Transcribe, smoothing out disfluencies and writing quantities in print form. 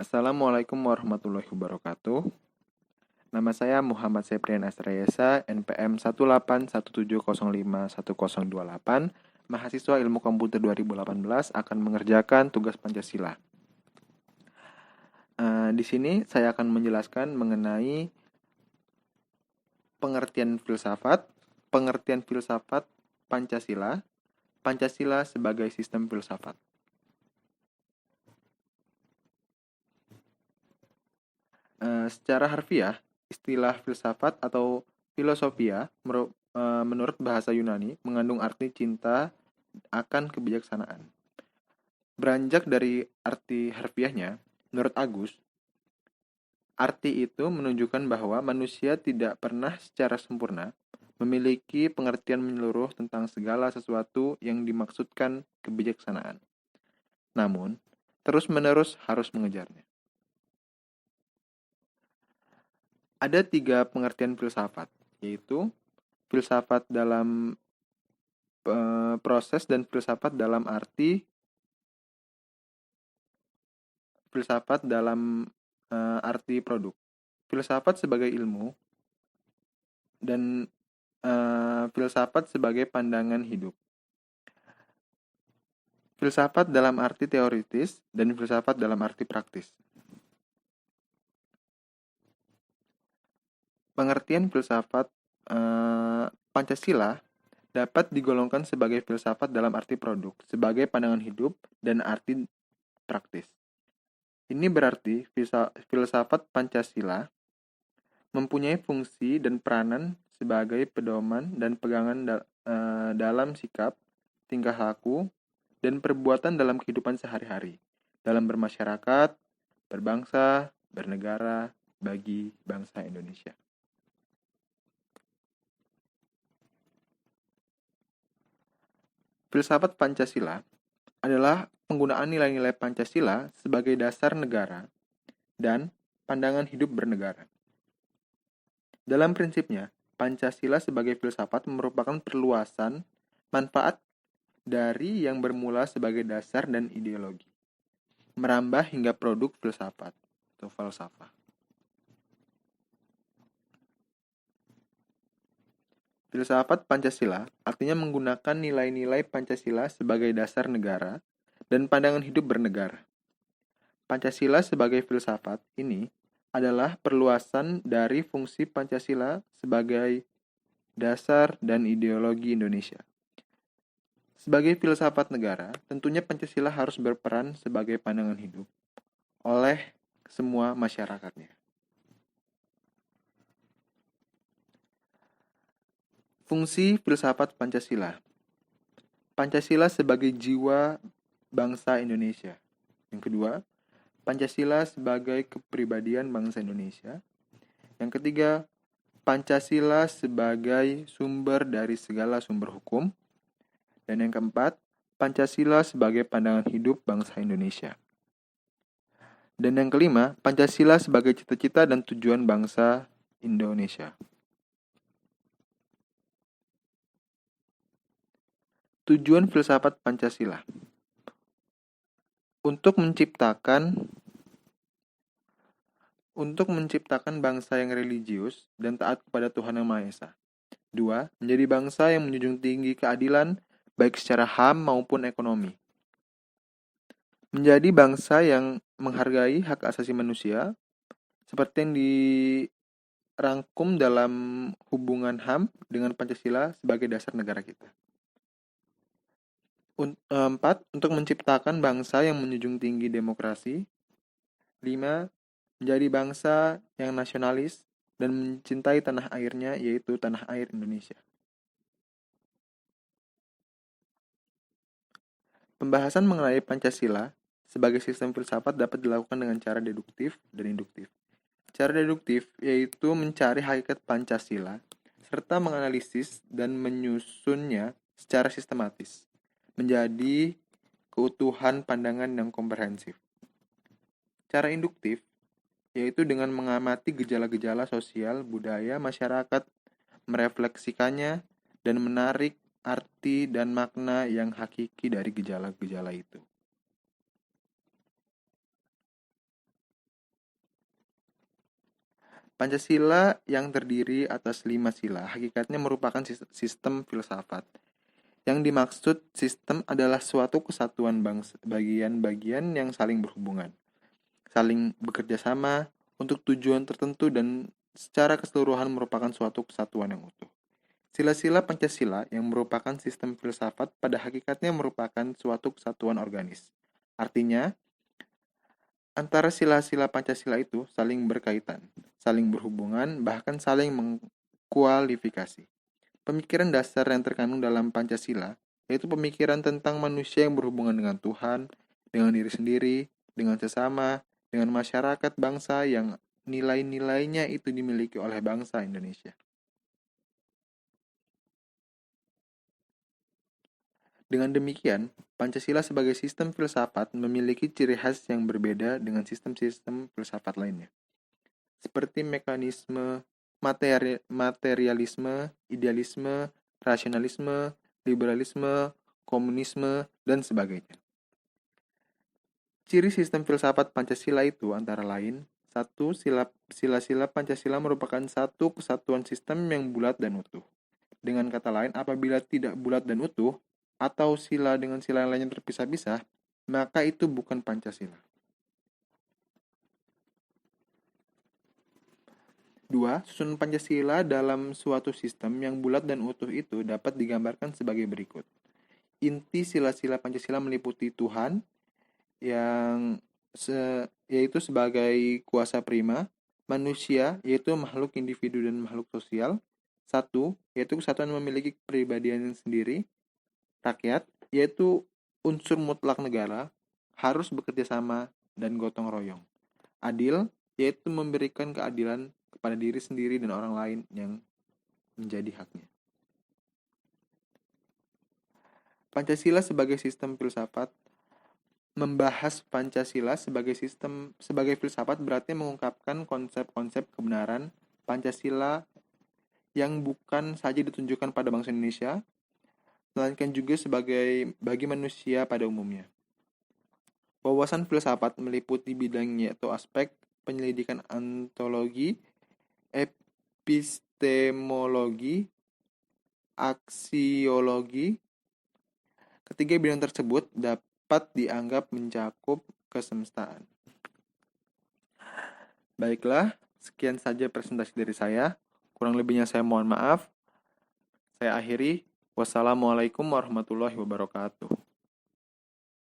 Assalamualaikum warahmatullahi wabarakatuh. Nama saya Muhammad Seprian Asrayesa, NPM 18170510028, mahasiswa Ilmu Komputer 2018 akan mengerjakan tugas Pancasila. Di sini saya akan menjelaskan mengenai pengertian filsafat Pancasila, Pancasila sebagai sistem filsafat. Secara harfiah, istilah filsafat atau filosofia menurut bahasa Yunani mengandung arti cinta akan kebijaksanaan. Beranjak dari arti harfiahnya, menurut Agus, arti itu menunjukkan bahwa manusia tidak pernah secara sempurna memiliki pengertian menyeluruh tentang segala sesuatu yang dimaksudkan kebijaksanaan. Namun, terus-menerus harus mengejarnya. Ada 3 pengertian filsafat, yaitu filsafat dalam proses dan filsafat dalam arti produk. Filsafat sebagai ilmu dan filsafat sebagai pandangan hidup. Filsafat dalam arti teoritis dan filsafat dalam arti praktis. Pengertian filsafat Pancasila dapat digolongkan sebagai filsafat dalam arti produk, sebagai pandangan hidup, dan arti praktis. Ini berarti filsafat Pancasila mempunyai fungsi dan peranan sebagai pedoman dan pegangan dalam sikap, tingkah laku, dan perbuatan dalam kehidupan sehari-hari, dalam bermasyarakat, berbangsa, bernegara, bagi bangsa Indonesia. Filsafat Pancasila adalah penggunaan nilai-nilai Pancasila sebagai dasar negara dan pandangan hidup bernegara. Dalam prinsipnya, Pancasila sebagai filsafat merupakan perluasan manfaat dari yang bermula sebagai dasar dan ideologi, merambah hingga produk filsafat atau falsafah. Filsafat Pancasila artinya menggunakan nilai-nilai Pancasila sebagai dasar negara dan pandangan hidup bernegara. Pancasila sebagai filsafat ini adalah perluasan dari fungsi Pancasila sebagai dasar dan ideologi Indonesia. Sebagai filsafat negara, tentunya Pancasila harus berperan sebagai pandangan hidup oleh semua masyarakatnya. Fungsi filsafat Pancasila. Pancasila sebagai jiwa bangsa Indonesia. Yang kedua, Pancasila sebagai kepribadian bangsa Indonesia. Yang ketiga, Pancasila sebagai sumber dari segala sumber hukum. Dan yang keempat, Pancasila sebagai pandangan hidup bangsa Indonesia. Dan yang kelima, Pancasila sebagai cita-cita dan tujuan bangsa Indonesia. Tujuan filsafat Pancasila untuk menciptakan bangsa yang religius dan taat kepada Tuhan Yang Maha Esa. 2. Menjadi bangsa yang menjunjung tinggi keadilan baik secara HAM maupun ekonomi. Menjadi bangsa yang menghargai hak asasi manusia seperti yang dirangkum dalam hubungan HAM dengan Pancasila sebagai dasar negara kita. 4. Untuk menciptakan bangsa yang menjunjung tinggi demokrasi. 5. Menjadi bangsa yang nasionalis dan mencintai tanah airnya, yaitu tanah air Indonesia. Pembahasan mengenai Pancasila sebagai sistem filsafat dapat dilakukan dengan cara deduktif dan induktif. Cara deduktif yaitu mencari hakikat Pancasila serta menganalisis dan menyusunnya secara sistematis menjadi keutuhan pandangan yang komprehensif. Cara induktif yaitu dengan mengamati gejala-gejala sosial, budaya, masyarakat, merefleksikannya, dan menarik arti dan makna yang hakiki dari gejala-gejala itu. Pancasila yang terdiri atas 5 sila hakikatnya merupakan sistem filsafat. Yang dimaksud sistem adalah suatu kesatuan bangsa, bagian-bagian yang saling berhubungan, saling bekerja sama untuk tujuan tertentu dan secara keseluruhan merupakan suatu kesatuan yang utuh. Sila-sila Pancasila yang merupakan sistem filsafat pada hakikatnya merupakan suatu kesatuan organis. Artinya, antara sila-sila Pancasila itu saling berkaitan, saling berhubungan, bahkan saling mengkualifikasi. Pemikiran dasar yang terkandung dalam Pancasila yaitu pemikiran tentang manusia yang berhubungan dengan Tuhan, dengan diri sendiri, dengan sesama, dengan masyarakat bangsa yang nilai-nilainya itu dimiliki oleh bangsa Indonesia. Dengan demikian, Pancasila sebagai sistem filsafat memiliki ciri khas yang berbeda dengan sistem-sistem filsafat lainnya, seperti mekanisme materialisme, idealisme, rasionalisme, liberalisme, komunisme, dan sebagainya. Ciri sistem filsafat Pancasila itu antara lain, satu, sila-sila Pancasila merupakan satu kesatuan sistem yang bulat dan utuh. Dengan kata lain, apabila tidak bulat dan utuh, atau sila dengan sila lainnya terpisah-pisah, maka itu bukan Pancasila. 2. Susunan Pancasila dalam suatu sistem yang bulat dan utuh itu dapat digambarkan sebagai berikut. Inti sila-sila Pancasila meliputi Tuhan, yaitu sebagai kuasa prima, manusia, yaitu makhluk individu dan makhluk sosial, satu, yaitu kesatuan memiliki kepribadian sendiri, rakyat, yaitu unsur mutlak negara, harus bekerja sama dan gotong royong. Adil, yaitu memberikan keadilan kepada diri sendiri dan orang lain yang menjadi haknya. Pancasila sebagai sistem filsafat. Membahas Pancasila sebagai filsafat berarti mengungkapkan konsep-konsep kebenaran Pancasila yang bukan saja ditunjukkan pada bangsa Indonesia, melainkan juga sebagai bagi manusia pada umumnya. Wawasan filsafat meliputi bidangnya yaitu aspek penyelidikan ontologi, epistemologi, aksiologi. Ketiga bidang tersebut dapat dianggap mencakup kesemestaan. Baiklah, sekian saja presentasi dari saya. Kurang lebihnya saya mohon maaf. Saya akhiri. Wassalamualaikum warahmatullahi wabarakatuh.